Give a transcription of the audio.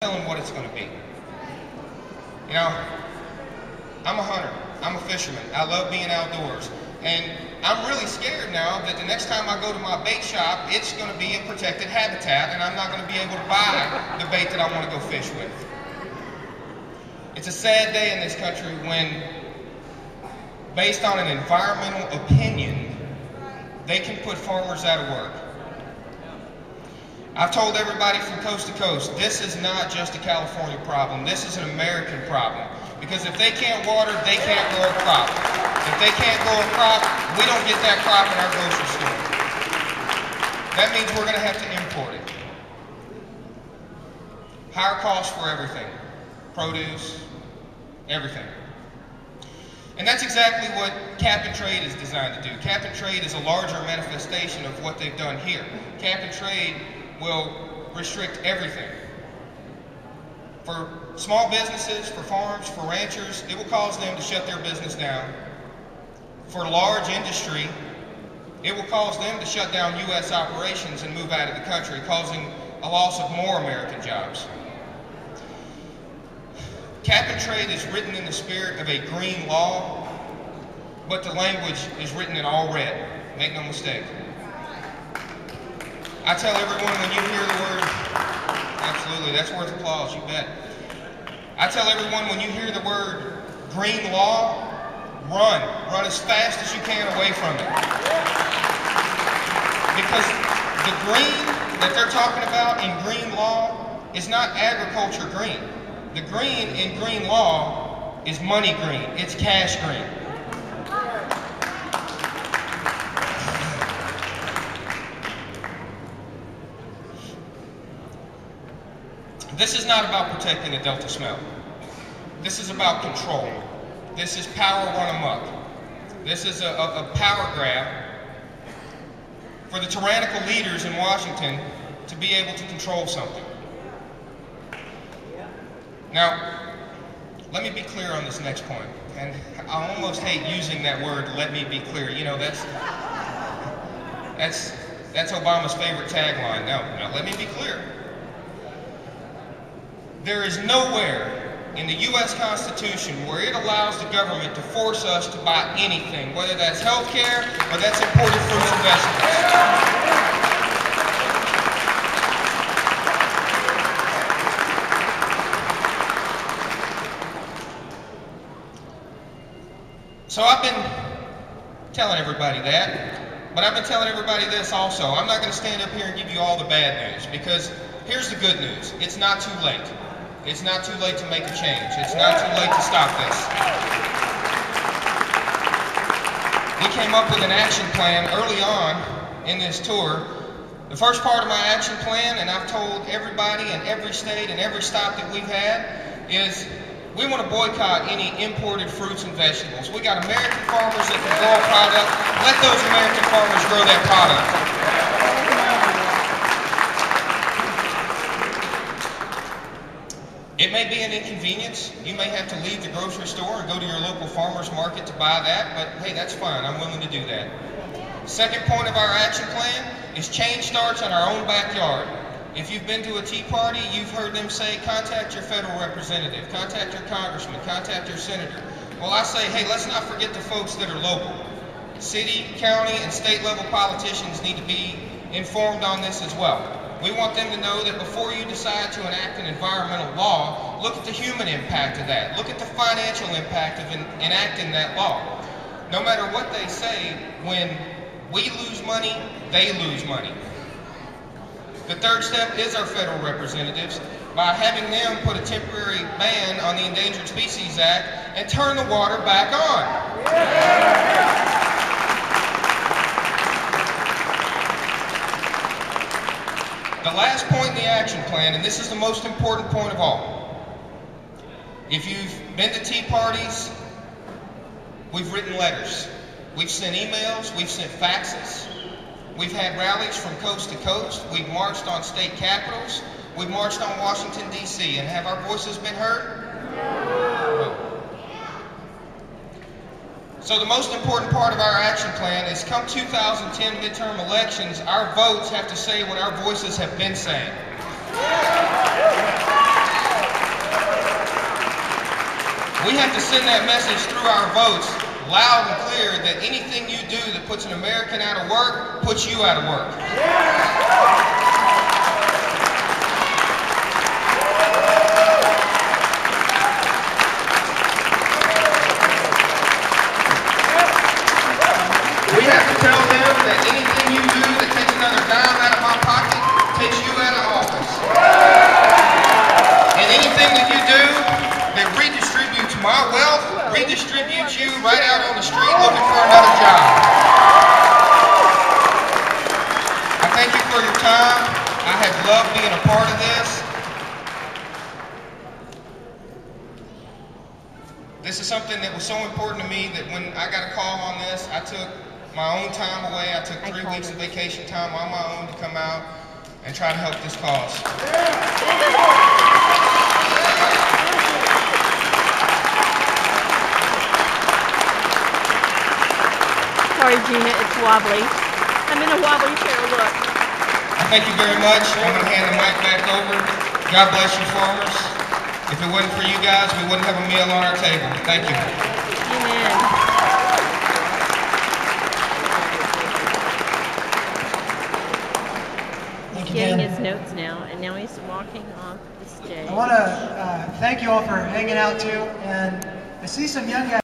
Tell them what it's going to be. You know, I'm a hunter. I'm a fisherman. I love being outdoors. And I'm really scared now that the next time I go to my bait shop, it's going to be in protected habitat and I'm not going to be able to buy the bait that I want to go fish with. It's a sad day in this country when, based on an environmental opinion, they can put farmers out of work. I've told everybody from coast to coast, this is not just a California problem, this is an American problem. Because if they can't water, they can't grow a crop. If they can't grow a crop, we don't get that crop in our grocery store. That means we're going to have to import it. Higher cost for everything. Produce, everything. And that's exactly what cap and trade is designed to do. Cap and trade is a larger manifestation of what they've done here. Cap and trade will restrict everything. For small businesses, for farms, for ranchers, it will cause them to shut their business down. For large industry, it will cause them to shut down U.S. operations and move out of the country, causing a loss of more American jobs. Cap and trade is written in the spirit of a green law, but the language is written in all red. Make no mistake. I tell everyone when you hear the word, absolutely, that's worth applause, you bet. I tell everyone when you hear the word green law, run. Run as fast as you can away from it. Because the green that they're talking about in green law is not agriculture green. The green in green law is money green. It's cash green. This is not about protecting the Delta smelt. This is about control. This is power run amok. This is a power grab for the tyrannical leaders in Washington to be able to control something. Now, let me be clear on this next point. And I almost hate using that word, let me be clear. You know, that's Obama's favorite tagline. No, let me be clear. There is nowhere in the U.S. Constitution where it allows the government to force us to buy anything, whether that's health care or that's imported fruits and vegetables. So I've been telling everybody that, but I've been telling everybody this also. I'm not going to stand up here and give you all the bad news, because here's the good news. It's not too late. It's not too late to make a change. It's not too late to stop this. We came up with an action plan early on in this tour. The first part of my action plan, and I've told everybody in every state and every stop that we've had, is we want to boycott any imported fruits and vegetables. We got American farmers that can grow a product. Let those American farmers grow that product. It may be an inconvenience. You may have to leave the grocery store and go to your local farmer's market to buy that, but hey, that's fine. I'm willing to do that. Second point of our action plan is change starts in our own backyard. If you've been to a Tea Party, you've heard them say, contact your federal representative, contact your congressman, contact your senator. Well, I say, hey, let's not forget the folks that are local. City, county, and state level politicians need to be informed on this as well. We want them to know that before you decide to enact an environmental law, look at the human impact of that. Look at the financial impact of enacting that law. No matter what they say, when we lose money, they lose money. The third step is our federal representatives, by having them put a temporary ban on the Endangered Species Act and turn the water back on. The last point in the action plan, and this is the most important point of all. If you've been to tea parties, we've written letters. We've sent emails, we've sent faxes. We've had rallies from coast to coast. We've marched on state capitals. We've marched on Washington, D.C. And have our voices been heard? No. So the most important part of our action plan is come 2010 midterm elections, our votes have to say what our voices have been saying. We have to send that message through our votes loud and clear that anything you do that puts an American out of work puts you out of work. We have to tell them that anything you do that takes another dime out of my pocket takes you out of office. And anything that you do that redistributes my wealth redistributes you right out on the street looking for another job. I thank you for your time. I have loved being a part of this. This is something that was so important to me that when I got a call on this, I took my own time away. I took 3 weeks of vacation time on my own to come out and try to help this cause. Sorry, Gina, it's wobbly. I'm in a wobbly chair, look. Thank you very much. I'm going to hand the mic back over. God bless you, farmers. If it wasn't for you guys, we wouldn't have a meal on our table. Thank you. Amen. He's getting his notes now, and now he's walking off the stage. I want to thank you all for hanging out too, and I see some young guys.